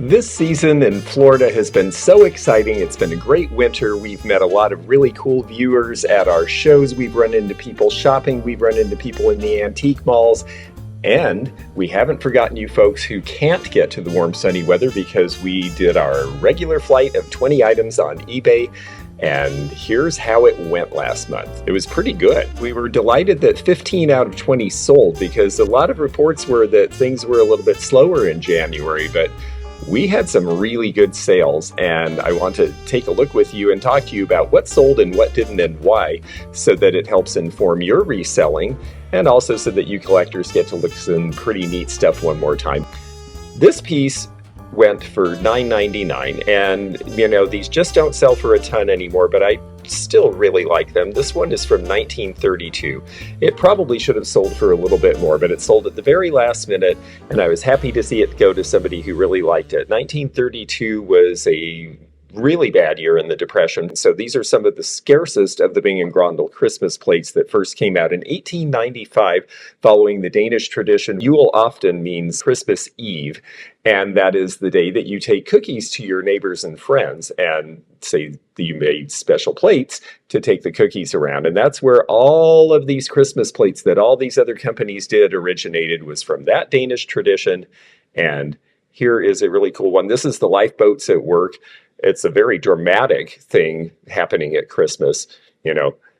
This season in Florida has been so exciting. It's been a great winter. We've met a lot of really cool viewers at our shows. We've run into people shopping. We've run into people in the antique malls. And we haven't forgotten you folks who can't get to the warm, sunny weather because we did our regular flight of 20 items on eBay. And here's how it went last month. It was pretty good. We were delighted that 15 out of 20 sold because a lot of reports were that things were a little bit slower in January, but we had some really good sales, and I want to take a look with you and talk to you about what sold and what didn't and why, so that it helps inform your reselling, and also so that you collectors get to look at some pretty neat stuff one more time. This piece went for $9.99, and these just don't sell for a ton anymore, but I still really like them. This one is from 1932. It probably should have sold for a little bit more, but it sold at the very last minute, and I was happy to see it go to somebody who really liked it. 1932 was a really bad year in the Depression, so these are some of the scarcest of the Bing and Grondel Christmas plates that first came out in 1895. Following the Danish tradition, Yule often means Christmas Eve, and that is the day that you take cookies to your neighbors and friends and say that you made special plates to take the cookies around. And that's where all of these Christmas plates that all these other companies did originated, was from that Danish tradition. And here is a really cool one. This is the lifeboats at work. It's a very dramatic thing happening at Christmas.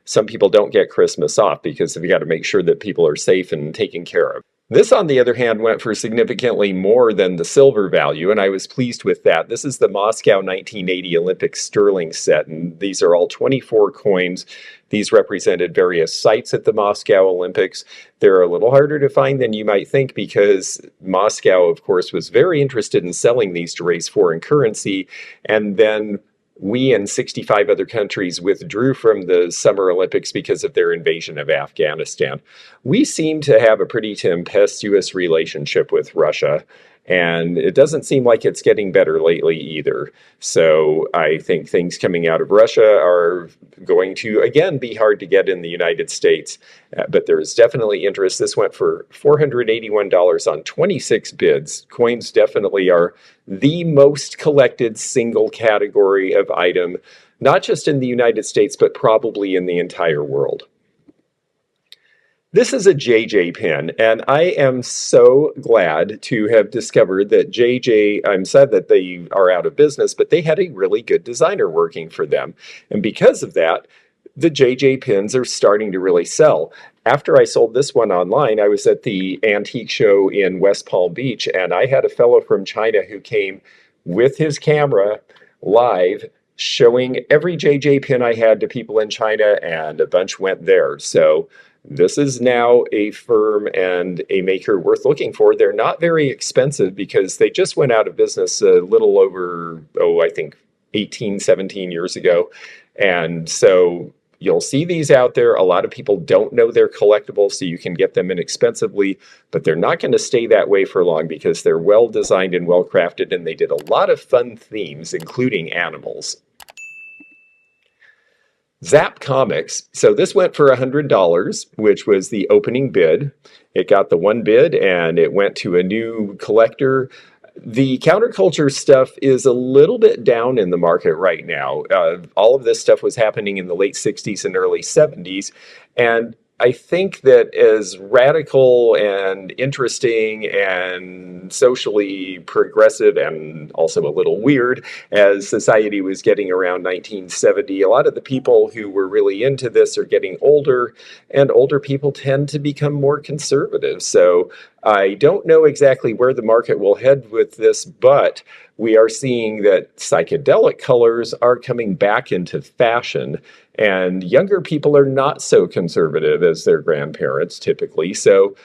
Some people don't get Christmas off because they've got to make sure that people are safe and taken care of. This, on the other hand, went for significantly more than the silver value, and I was pleased with that. This is the Moscow 1980 Olympic sterling set, and these are all 24 coins. These represented various sites at the Moscow Olympics. They're a little harder to find than you might think because Moscow, of course, was very interested in selling these to raise foreign currency, and then we and 65 other countries withdrew from the Summer Olympics because of their invasion of Afghanistan. We seem to have a pretty tempestuous relationship with Russia, and it doesn't seem like it's getting better lately either. So I think things coming out of Russia are going to, again, be hard to get in the United States. But there is definitely interest. This went for $481 on 26 bids. Coins definitely are the most collected single category of item, not just in the United States, but probably in the entire world. This is a JJ pin, and I am so glad to have discovered that JJ, I'm sad that they are out of business, but they had a really good designer working for them. And because of that, the JJ pins are starting to really sell. After I sold this one online, I was at the antique show in West Palm Beach, and I had a fellow from China who came with his camera live, showing every JJ pin I had to people in China, and a bunch went there. So this is now a firm and a maker worth looking for. They're not very expensive because they just went out of business a little over, I think 18, 17 years ago. And so you'll see these out there. A lot of people don't know they're collectible, so you can get them inexpensively, but they're not going to stay that way for long because they're well designed and well crafted, and they did a lot of fun themes, including animals. Zap Comics. So this went for $100, which was the opening bid. It got the one bid and it went to a new collector. The counterculture stuff is a little bit down in the market right now. All of this stuff was happening in the late 60s and early 70s. And I think that as radical and interesting and socially progressive and also a little weird as society was getting around 1970, a lot of the people who were really into this are getting older, and older people tend to become more conservative. So I don't know exactly where the market will head with this, but we are seeing that psychedelic colors are coming back into fashion, and younger people are not so conservative as their grandparents typically. So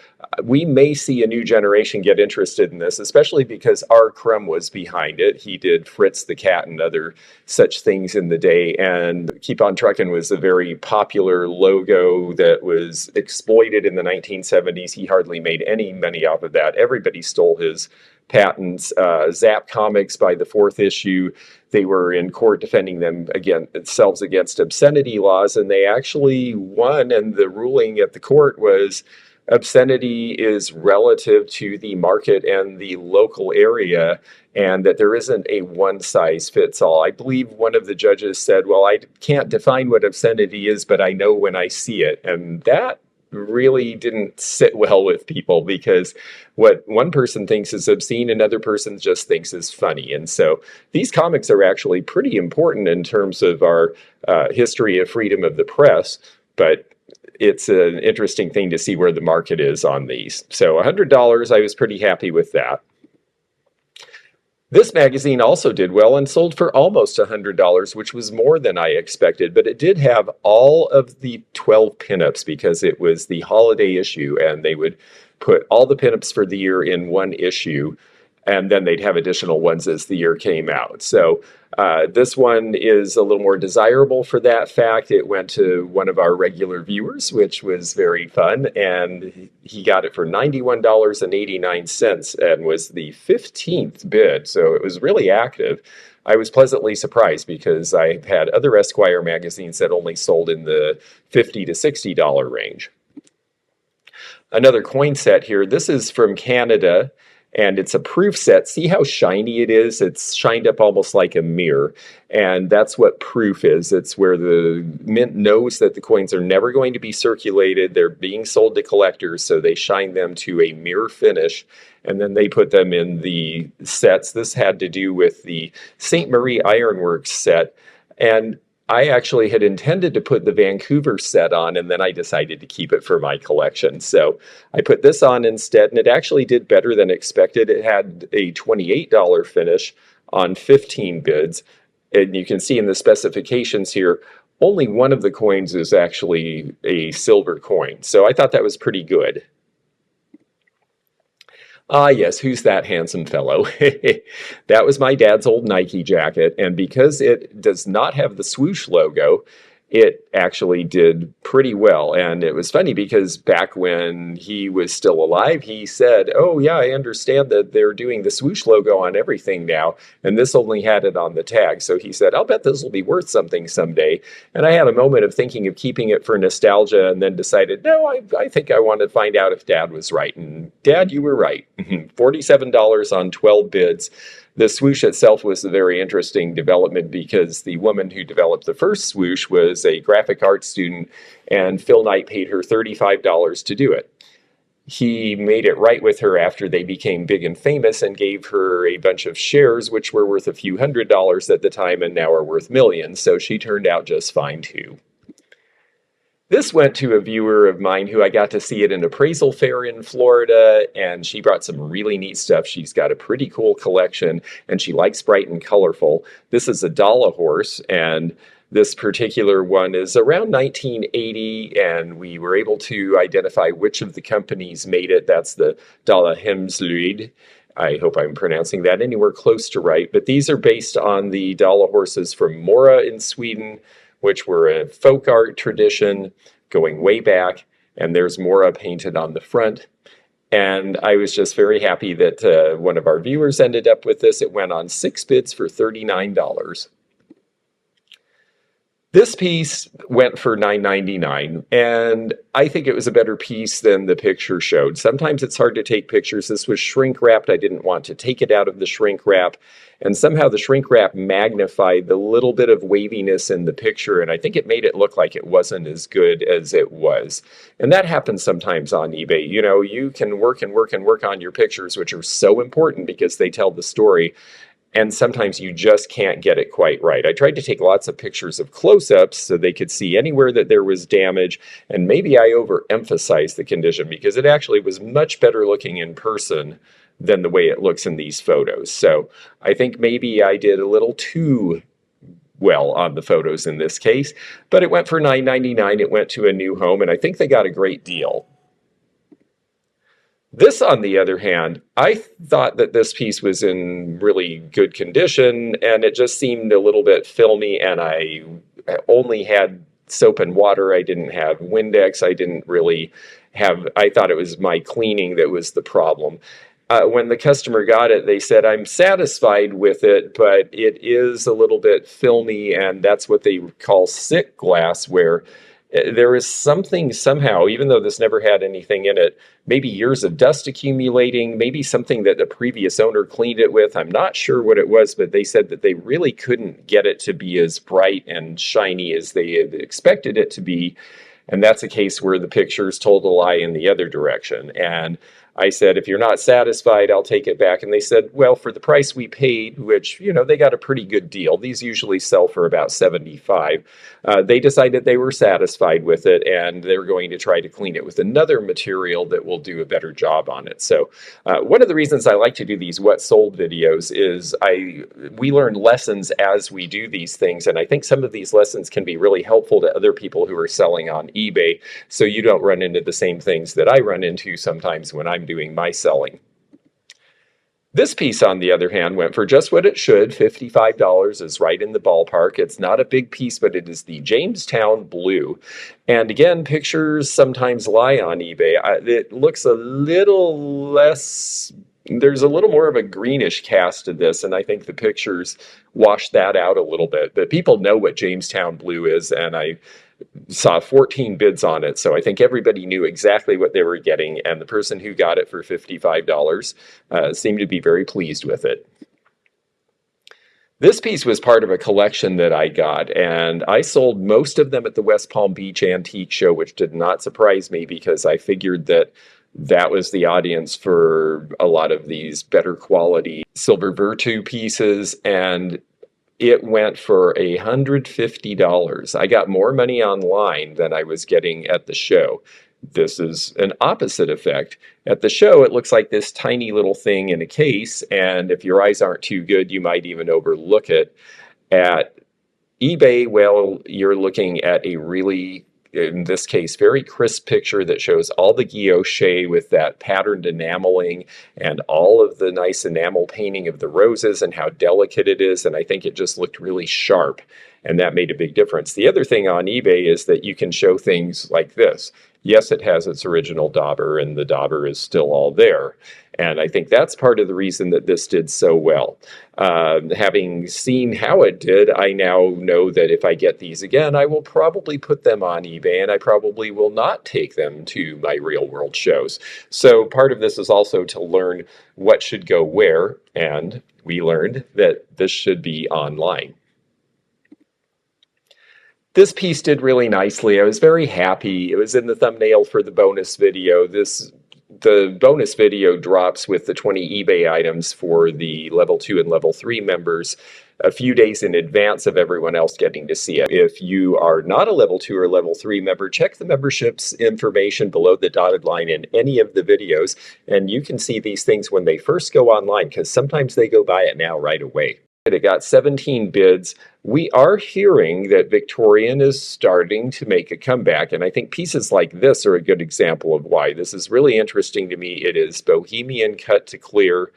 we may see a new generation get interested in this, especially because R. Crumb was behind it. He did Fritz the Cat and other such things in the day, and Keep on Truckin' was a very popular logo that was exploited in the 1970s. He hardly made any money off of that. Everybody stole his patents. Zap Comics, by the fourth issue, they were in court defending themselves against obscenity laws, and they actually won, and the ruling at the court was, obscenity is relative to the market and the local area, and that there isn't a one size fits all. I believe one of the judges said, well, I can't define what obscenity is, but I know when I see it. And that really didn't sit well with people, because what one person thinks is obscene, another person just thinks is funny. And so these comics are actually pretty important in terms of our history of freedom of the press, but it's an interesting thing to see where the market is on these. So $100, I was pretty happy with that. This magazine also did well and sold for almost $100, which was more than I expected, but it did have all of the 12 pinups because it was the holiday issue, and they would put all the pinups for the year in one issue, and then they'd have additional ones as the year came out. So this one is a little more desirable for that fact. It went to one of our regular viewers, which was very fun, and he got it for $91.89 and was the 15th bid, so it was really active. I was pleasantly surprised because I've had other Esquire magazines that only sold in the $50 to $60 range. Another coin set here. This is from Canada, and it's a proof set. See how shiny it is? It's shined up almost like a mirror. And that's what proof is. It's where the mint knows that the coins are never going to be circulated. They're being sold to collectors, so they shine them to a mirror finish, and then they put them in the sets. This had to do with the St. Marie Ironworks set. And I actually had intended to put the Vancouver set on, and then I decided to keep it for my collection. So I put this on instead, and it actually did better than expected. It had a $28 finish on 15 bids. And you can see in the specifications here, only one of the coins is actually a silver coin. So I thought that was pretty good. Ah, yes, who's that handsome fellow? That was my dad's old Nike jacket, and because it does not have the swoosh logo, it actually did pretty well. And it was funny because back when he was still alive, he said, oh yeah, I understand that they're doing the swoosh logo on everything now, and this only had it on the tag. So he said, I'll bet this will be worth something someday. And I had a moment of thinking of keeping it for nostalgia, and then decided, no, I think I want to find out if Dad was right. And Dad, you were right. $47 on 12 bids. The swoosh itself was a very interesting development because the woman who developed the first swoosh was a graphic art student, and Phil Knight paid her $35 to do it. He made it right with her after they became big and famous and gave her a bunch of shares, which were worth a few $100s at the time and now are worth millions, so she turned out just fine too. This went to a viewer of mine who I got to see at an appraisal fair in Florida, and she brought some really neat stuff. She's got a pretty cool collection, and she likes bright and colorful. This is a Dala horse, and this particular one is around 1980, and we were able to identify which of the companies made it. That's the Dala Hemslöjd. I hope I'm pronouncing that anywhere close to right, but these are based on the Dala horses from Mora in Sweden, which were a folk art tradition going way back, and there's Mora painted on the front. And I was just very happy that one of our viewers ended up with this. It went on 6 bids for $39. This piece went for $9.99, and I think it was a better piece than the picture showed. Sometimes it's hard to take pictures. This was shrink wrapped. I didn't want to take it out of the shrink wrap, and somehow the shrink wrap magnified the little bit of waviness in the picture, and I think it made it look like it wasn't as good as it was. And that happens sometimes on eBay. You know, you can work and work and work on your pictures, which are so important because they tell the story, and sometimes you just can't get it quite right. I tried to take lots of pictures of close-ups so they could see anywhere that there was damage, and maybe I overemphasized the condition because it actually was much better looking in person than the way it looks in these photos. So I think maybe I did a little too well on the photos in this case, but it went for $9.99. It went to a new home, and I think they got a great deal. This, on the other hand, I thought that this piece was in really good condition, and it just seemed a little bit filmy, and I only had soap and water. I didn't have Windex. I didn't really have, I thought it was my cleaning that was the problem. When the customer got it, they said, I'm satisfied with it, but it is a little bit filmy, and that's what they call sick glass, where there is something somehow, even though this never had anything in it, maybe years of dust accumulating, maybe something that the previous owner cleaned it with. I'm not sure what it was, but they said that they really couldn't get it to be as bright and shiny as they had expected it to be. And that's a case where the pictures told a lie in the other direction. And I said, if you're not satisfied, I'll take it back. And they said, well, for the price we paid, which, they got a pretty good deal. These usually sell for about $75. They decided they were satisfied with it, and they're going to try to clean it with another material that will do a better job on it. So one of the reasons I like to do these what sold videos is we learn lessons as we do these things. And I think some of these lessons can be really helpful to other people who are selling on eBay, so you don't run into the same things that I run into sometimes when I'm doing my selling. This piece, on the other hand, went for just what it should. $55 is right in the ballpark. It's not a big piece, but it is the Jamestown Blue. And again, pictures sometimes lie on eBay. It looks a little less, there's a little more of a greenish cast to this, and I think the pictures wash that out a little bit. But people know what Jamestown Blue is, and I saw 14 bids on it, so I think everybody knew exactly what they were getting, and the person who got it for $55 seemed to be very pleased with it. This piece was part of a collection that I got, and I sold most of them at the West Palm Beach Antique Show, which did not surprise me because I figured that was the audience for a lot of these better quality silver Virtu pieces, and it went for $150. I got more money online than I was getting at the show. This is an opposite effect. At the show, it looks like this tiny little thing in a case, and if your eyes aren't too good, you might even overlook it. At eBay, well, you're looking at a really, in this case, very crisp picture that shows all the guilloche with that patterned enameling and all of the nice enamel painting of the roses and how delicate it is. And I think it just looked really sharp, and that made a big difference. The other thing on eBay is that you can show things like this. Yes, it has its original dauber, and the dauber is still all there. And I think that's part of the reason that this did so well. Having seen how it did, I now know that if I get these again, I will probably put them on eBay, and I probably will not take them to my real world shows. So part of this is also to learn what should go where, and we learned that this should be online. This piece did really nicely. I was very happy. It was in the thumbnail for the bonus video. The bonus video drops with the 20 eBay items for the level 2 and level 3 members a few days in advance of everyone else getting to see it. If you are not a level 2 or level 3 member, check the membership's information below the dotted line in any of the videos, and you can see these things when they first go online, because sometimes they go buy it now right away. It got 17 bids. We are hearing that Victorian is starting to make a comeback, and I think pieces like this are a good example of why. This is really interesting to me. It is Bohemian cut to clear,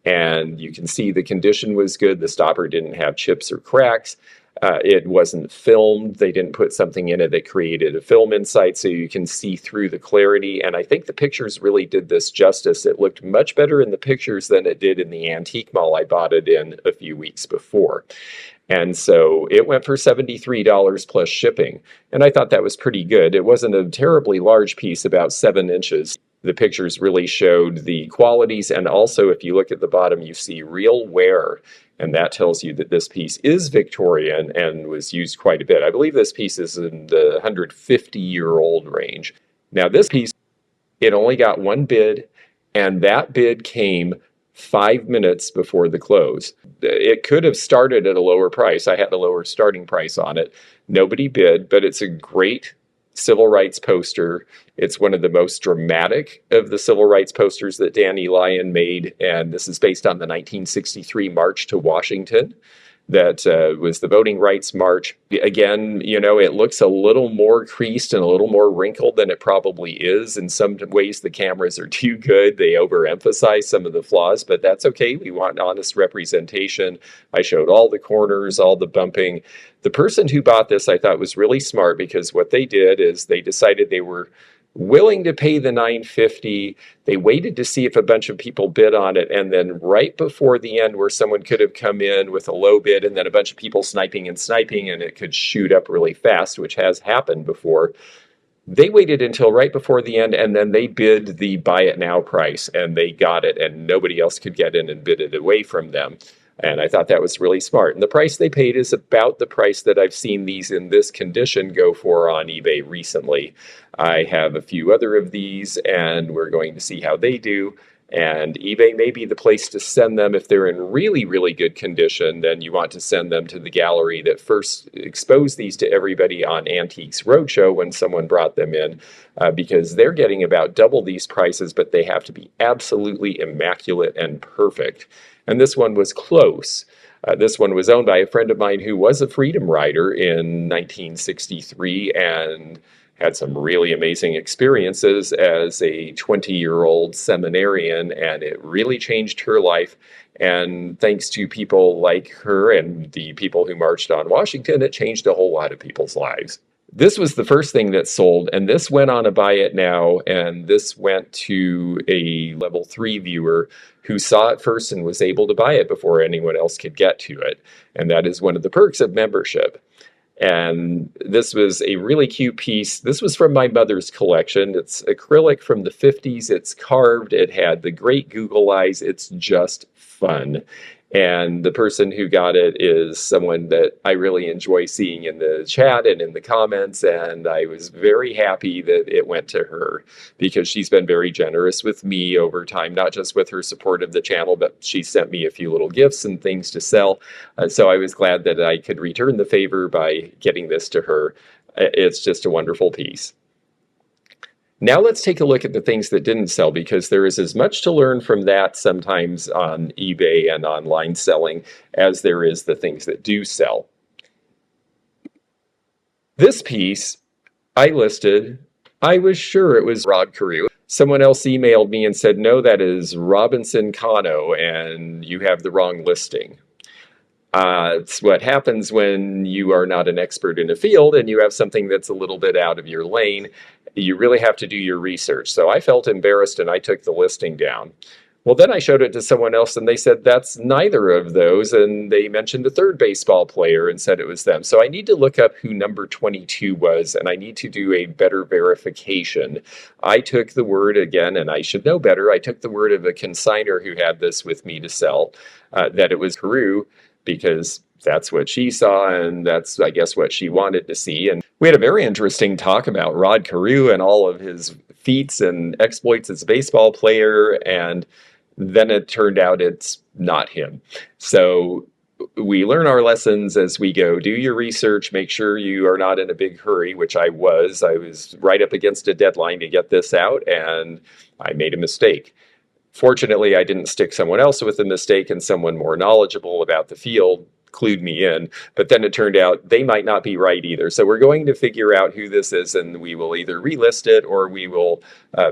and you can see the condition was good. The stopper didn't have chips or cracks. It wasn't filmed. They didn't put something in it that created a film insight, so you can see through the clarity. And I think the pictures really did this justice. It looked much better in the pictures than it did in the antique mall I bought it in a few weeks before. And so it went for $73 plus shipping. And I thought that was pretty good. It wasn't a terribly large piece, about 7 inches. The pictures really showed the qualities. And also, if you look at the bottom, you see real wear. And that tells you that this piece is Victorian and was used quite a bit. I believe this piece is in the 150-year-old range. Now this piece, it only got one bid, and that bid came 5 minutes before the close. It could have started at a lower price. I had a lower starting price on it. Nobody bid, but it's a great civil rights poster. It's one of the most dramatic of the civil rights posters that Danny Lyon made, and this is based on the 1963 March to Washington. That was the Voting Rights March. Again, it looks a little more creased and a little more wrinkled than it probably is. In some ways, the cameras are too good. They overemphasize some of the flaws, but that's okay. We want honest representation. I showed all the corners, all the bumping. The person who bought this, I thought, was really smart, because what they did is they decided they were willing to pay the $950. They waited to see if a bunch of people bid on it, and then right before the end, where someone could have come in with a low bid and then a bunch of people sniping and it could shoot up really fast, which has happened before. They waited until right before the end, and then they bid the buy it now price, and they got it, and nobody else could get in and bid it away from them. And I thought that was really smart. And the price they paid is about the price that I've seen these in this condition go for on eBay recently. I have a few other of these, and we're going to see how they do. And eBay may be the place to send them. If they're in really, really good condition, then you want to send them to the gallery that first exposed these to everybody on Antiques Roadshow when someone brought them in, because they're getting about double these prices, but they have to be absolutely immaculate and perfect. And this one was close. This one was owned by a friend of mine who was a freedom rider in 1963 and had some really amazing experiences as a 20-year-old seminarian, and it really changed her life. And thanks to people like her and the people who marched on Washington, it changed a whole lot of people's lives. This was the first thing that sold, and this went on a buy it now, and this went to a level 3 viewer who saw it first and was able to buy it before anyone else could get to it. And that is one of the perks of membership. And this was a really cute piece. This was from my mother's collection. It's acrylic from the 50s. It's carved. It had the great Google eyes. It's just fun. And the person who got it is someone that I really enjoy seeing in the chat and in the comments. And I was very happy that it went to her, because she's been very generous with me over time, not just with her support of the channel, but she sent me a few little gifts and things to sell. So I was glad that I could return the favor by getting this to her. It's just a wonderful piece. Now let's take a look at the things that didn't sell, because there is as much to learn from that sometimes on eBay and online selling as there is the things that do sell. This piece I listed, I was sure it was Rod Carew. Someone else emailed me and said, no, that is Robinson Cano, and you have the wrong listing. It's what happens when you are not an expert in a field and you have something that's a little bit out of your lane. You really have to do your research. So I felt embarrassed and I took the listing down. Well, then I showed it to someone else and they said that's neither of those. And they mentioned a third baseball player and said it was them. So I need to look up who number 22 was, and I need to do a better verification. I took the word again, and I should know better. I took the word of a consignor who had this with me to sell, that it was Carew, because that's what she saw, and that's, I guess, what she wanted to see. And we had a very interesting talk about Rod Carew and all of his feats and exploits as a baseball player, and then it turned out it's not him. So we learn our lessons as we go. Do your research, make sure you are not in a big hurry, which I was. I was right up against a deadline to get this out, and I made a mistake. Fortunately, I didn't stick someone else with a mistake, and someone more knowledgeable about the field clued me in. But then it turned out they might not be right either. So we're going to figure out who this is, and we will either relist it or we will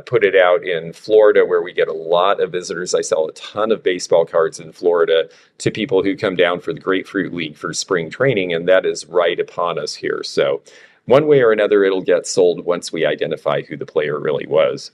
put it out in Florida, where we get a lot of visitors. I sell a ton of baseball cards in Florida to people who come down for the Grapefruit League for spring training, and that is right upon us here. So one way or another, it'll get sold once we identify who the player really was.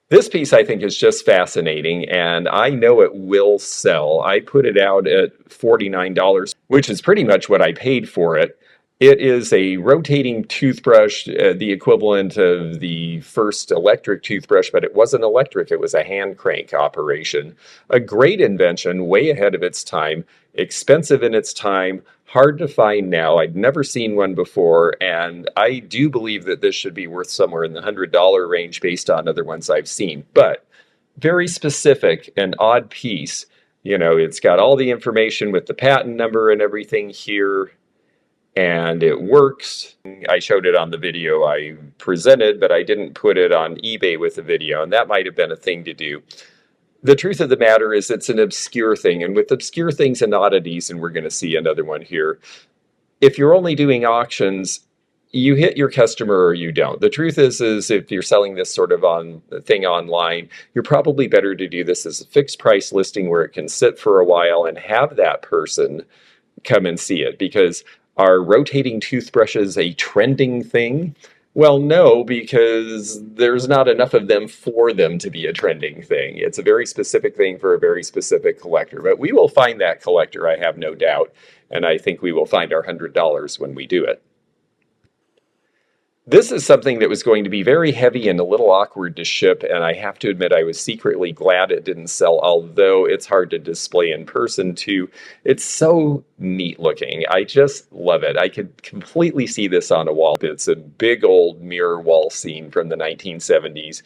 This piece, I think, is just fascinating, and I know it will sell. I put it out at $49, which is pretty much what I paid for it. It is a rotating toothbrush, the equivalent of the first electric toothbrush, but it wasn't electric. It was a hand crank operation. A great invention, way ahead of its time, expensive in its time, hard to find now. I'd never seen one before, and I do believe that this should be worth somewhere in the $100 range based on other ones I've seen. But very specific, an odd piece. You know, it's got all the information with the patent number and everything here, and it works. I showed it on the video I presented, but I didn't put it on eBay with the video, and that might have been a thing to do. The truth of the matter is it's an obscure thing, and with obscure things and oddities, and we're going to see another one here, if you're only doing auctions, you hit your customer or you don't. The truth is if you're selling this sort of thing online, you're probably better to do this as a fixed price listing where it can sit for a while and have that person come and see it, because are rotating toothbrushes a trending thing? Well, no, because there's not enough of them for them to be a trending thing. It's a very specific thing for a very specific collector. But we will find that collector, I have no doubt. And I think we will find our $100 when we do it. This is something that was going to be very heavy and a little awkward to ship, and I have to admit I was secretly glad it didn't sell, although it's hard to display in person too. It's so neat looking. I just love it. I could completely see this on a wall. It's a big old mirror wall scene from the 1970s.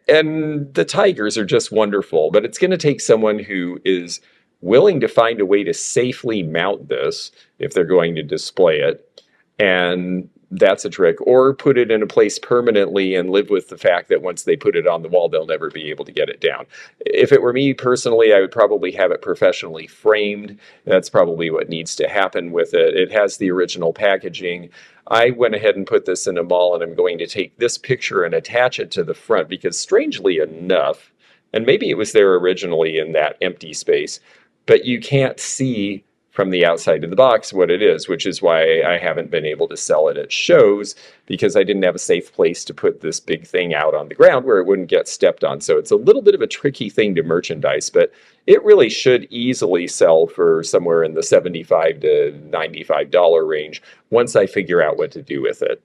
And the tigers are just wonderful, but it's going to take someone who is willing to find a way to safely mount this if they're going to display it. And that's a trick. Or put it in a place permanently and live with the fact that once they put it on the wall, they'll never be able to get it down. If it were me personally, I would probably have it professionally framed. That's probably what needs to happen with it. It has the original packaging. I went ahead and put this in a mall, and I'm going to take this picture and attach it to the front because, strangely enough, and maybe it was there originally in that empty space, but you can't see from the outside of the box what it is, which is why I haven't been able to sell it at shows, because I didn't have a safe place to put this big thing out on the ground where it wouldn't get stepped on. So it's a little bit of a tricky thing to merchandise, but it really should easily sell for somewhere in the $75 to $95 range once I figure out what to do with it.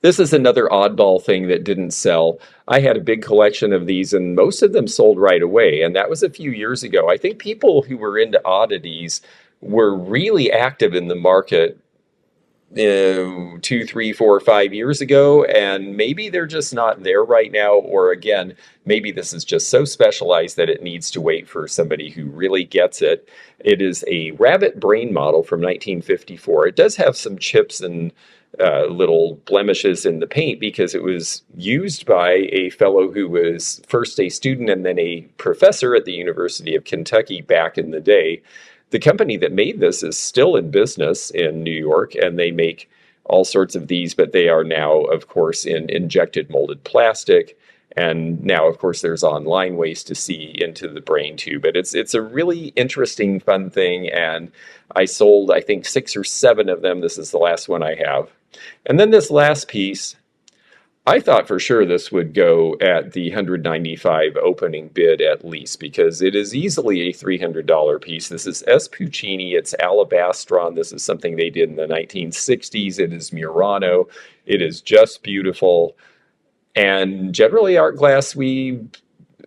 This is another oddball thing that didn't sell. I had a big collection of these, and most of them sold right away, and that was a few years ago. I think people who were into oddities were really active in the market 2, 3, 4, 5 years ago, and maybe they're just not there right now, or again, maybe this is just so specialized that it needs to wait for somebody who really gets it. It is a rabbit brain model from 1954. It does have some chips and little blemishes in the paint because it was used by a fellow who was first a student and then a professor at the University of Kentucky back in the day. The company that made this is still in business in New York, and they make all sorts of these, but they are now, of course, in injected molded plastic. And now, of course, there's online ways to see into the brain too. But it's a really interesting, fun thing. And I sold, I think, 6 or 7 of them. This is the last one I have. And then this last piece, I thought for sure this would go at the $195 opening bid at least, because it is easily a $300 piece. This is S. Puccini. It's Alabastron. This is something they did in the 1960s. It is Murano. It is just beautiful. And generally, art glass, we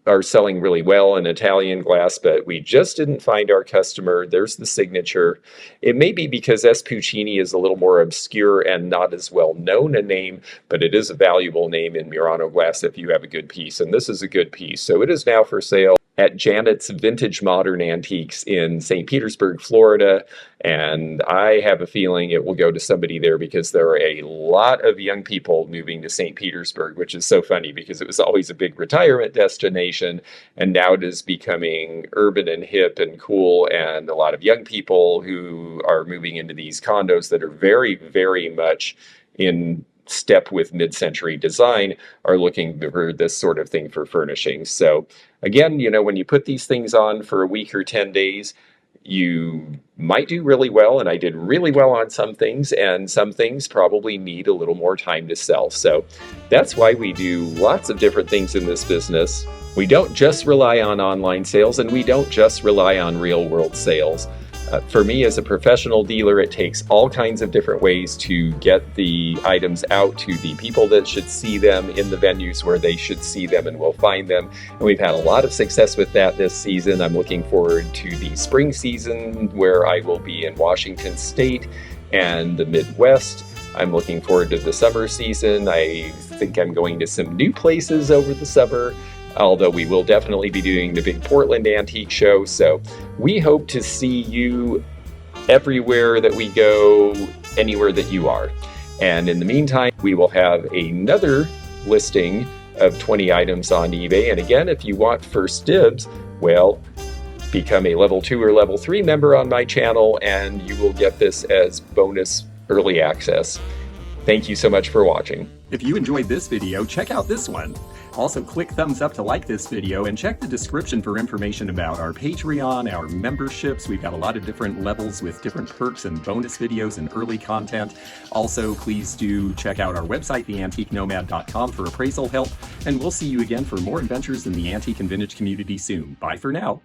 are selling really well in Italian glass, but we just didn't find our customer. There's the signature. It may be because S. Puccini is a little more obscure and not as well known a name, but it is a valuable name in Murano glass if you have a good piece, and this is a good piece. So it is now for sale at Janet's Vintage Modern Antiques in St. Petersburg, Florida, and I have a feeling it will go to somebody there because there are a lot of young people moving to St. Petersburg, which is so funny because it was always a big retirement destination, and now it is becoming urban and hip and cool, and a lot of young people who are moving into these condos that are very, very much in step with mid-century design are looking for this sort of thing for furnishings. So again, you know, when you put these things on for a week or 10 days, you might do really well, and I did really well on some things, and some things probably need a little more time to sell. So that's why we do lots of different things in this business. We don't just rely on online sales, and we don't just rely on real-world sales. For me as a professional dealer, it takes all kinds of different ways to get the items out to the people that should see them in the venues where they should see them and will find them. And we've had a lot of success with that this season. I'm looking forward to the spring season where I will be in Washington State and the Midwest. I'm looking forward to the summer season. I think I'm going to some new places over the summer, although we will definitely be doing the big Portland Antique Show. So we hope to see you everywhere that we go, anywhere that you are. And in the meantime, we will have another listing of 20 items on eBay. And again, if you want first dibs, well, become a level 2 or level 3 member on my channel, and you will get this as bonus early access. Thank you so much for watching. If you enjoyed this video, check out this one. Also, click thumbs up to like this video and check the description for information about our Patreon, our memberships. We've got a lot of different levels with different perks and bonus videos and early content. Also, please do check out our website, theantiquenomad.com, for appraisal help. And we'll see you again for more adventures in the antique and vintage community soon. Bye for now.